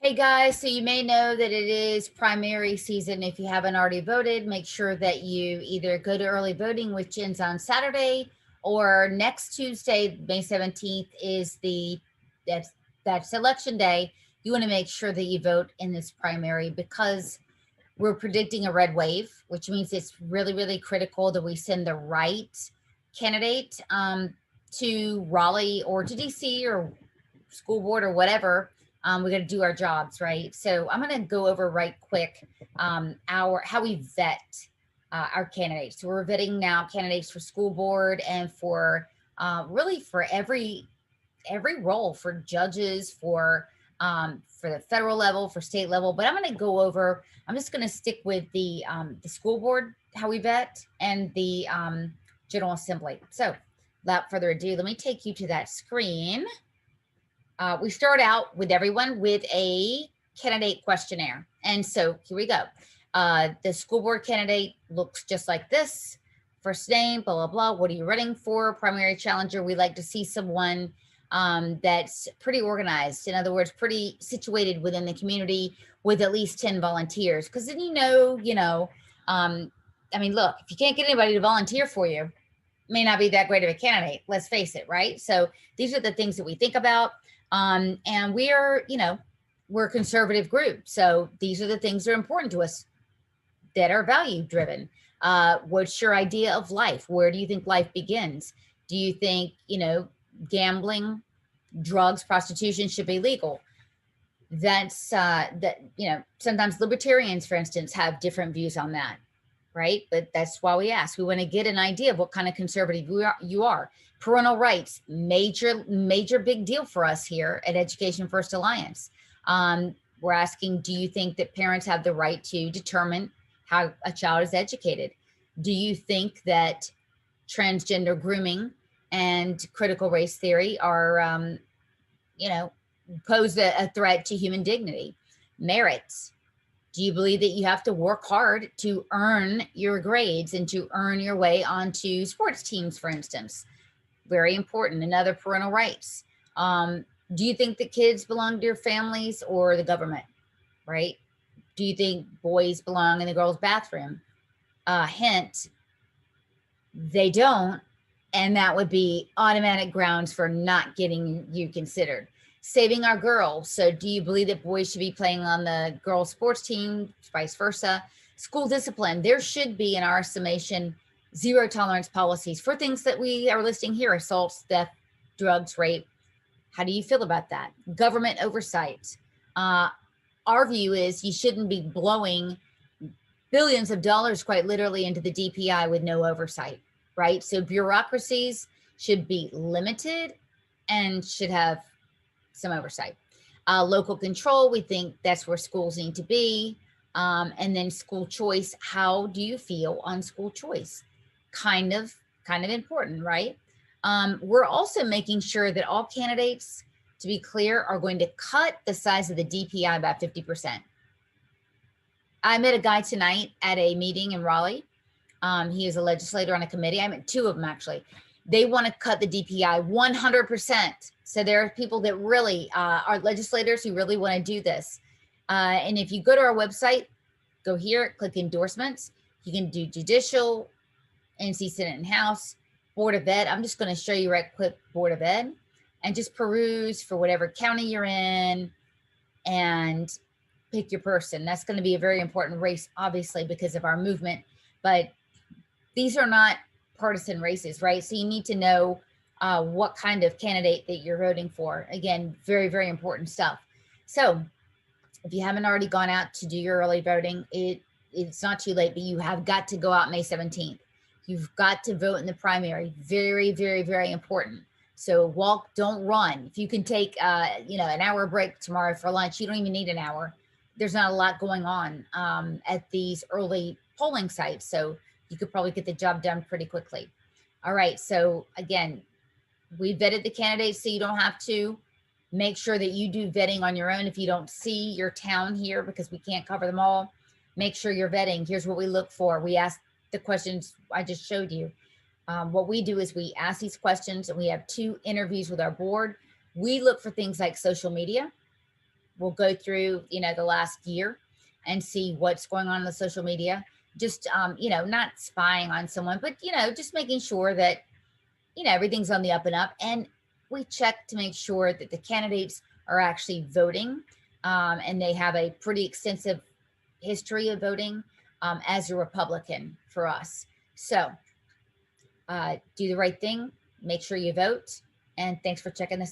Hey guys, so you may know that it is primary season. If you haven't already voted, make sure that you either go to early voting, which ends on Saturday, or next Tuesday, May 17th, is that's election day. You want to make sure that you vote in this primary because we're predicting a red wave, which means it's really, really critical that we send the right candidate to Raleigh or to DC or school board or whatever. We got to do our jobs, right? So I'm going to go over right quick our how we vet our candidates. So we're vetting now candidates for school board and for really for every role, for judges, for the federal level, for state level. But I'm going to go over. I'm just going to stick with the school board, how we vet, and the General Assembly. So without further ado, let me take you to that screen. We start out with everyone with a candidate questionnaire. And so here we go. The school board candidate looks just like this. First name, blah, blah, blah. What are you running for? Primary challenger. We like to see someone that's pretty organized. In other words, pretty situated within the community with at least 10 volunteers. Because then I mean, look, if you can't get anybody to volunteer for you, may not be that great of a candidate. Let's face it, right? So these are the things that we think about. And we're a conservative group. So these are the things that are important to us that are value driven. What's your idea of life? Where do you think life begins? Do you think, gambling, drugs, prostitution should be legal? Sometimes libertarians, for instance, have different views on that, right? But that's why we ask. We want to get an idea of what kind of conservative you are. Parental rights, major big deal for us here at Education First Alliance. We're asking, do you think that parents have the right to determine how a child is educated? Do you think that transgender grooming and critical race theory are, pose a threat to human dignity? Merits. Do you believe that you have to work hard to earn your grades and to earn your way onto sports teams, for instance? Very important. Another, parental rights. Do you think that kids belong to your families or the government, right? Do you think boys belong in the girls' bathroom? Hint, they don't. And that would be automatic grounds for not getting you considered. Saving our girls. So do you believe that boys should be playing on the girls' sports team, vice versa? School discipline. There should be, in our estimation, zero tolerance policies for things that we are listing here: assaults, theft, drugs, rape. How do you feel about that? Government oversight. Our view is you shouldn't be blowing billions of dollars, quite literally, into the DPI with no oversight, right? So bureaucracies should be limited and should have some oversight. Local control, we think that's where schools need to be. And then school choice. How do you feel on school choice? Kind of important, right? We're also making sure that all candidates, to be clear, are going to cut the size of the DPI by 50%. I met a guy tonight at a meeting in Raleigh. He is a legislator on a committee. I met two of them, actually. They want to cut the DPI 100%. So there are people that really are legislators who really want to do this. And if you go to our website, go here, click endorsements. You can do judicial, NC Senate and House, Board of Ed. I'm just going to show you right quick Board of Ed and just peruse for whatever county you're in and pick your person. That's going to be a very important race, obviously, because of our movement. But these are not partisan races, right? So you need to know what kind of candidate that you're voting for. Again, very, very important stuff. So if you haven't already gone out to do your early voting, it's not too late, but you have got to go out May 17th. You've got to vote in the primary. Very, very, very important. So walk, don't run. If you can take, an hour break tomorrow for lunch, you don't even need an hour. There's not a lot going on at these early polling sites. So you could probably get the job done pretty quickly. All right. So again, we vetted the candidates so you don't have to. Make sure that you do vetting on your own. If you don't see your town here, because we can't cover them all, make sure you're vetting. Here's what we look for. We ask the questions I just showed you. What we do is we ask these questions and we have 2 interviews with our board. We look for things like social media. we'll go through, the last year and see what's going on the social media. Just, not spying on someone, but, just making sure that, everything's on the up and up. And we check to make sure that the candidates are actually voting, and they have a pretty extensive history of voting, as a Republican for us. So do the right thing, make sure you vote, and thanks for checking this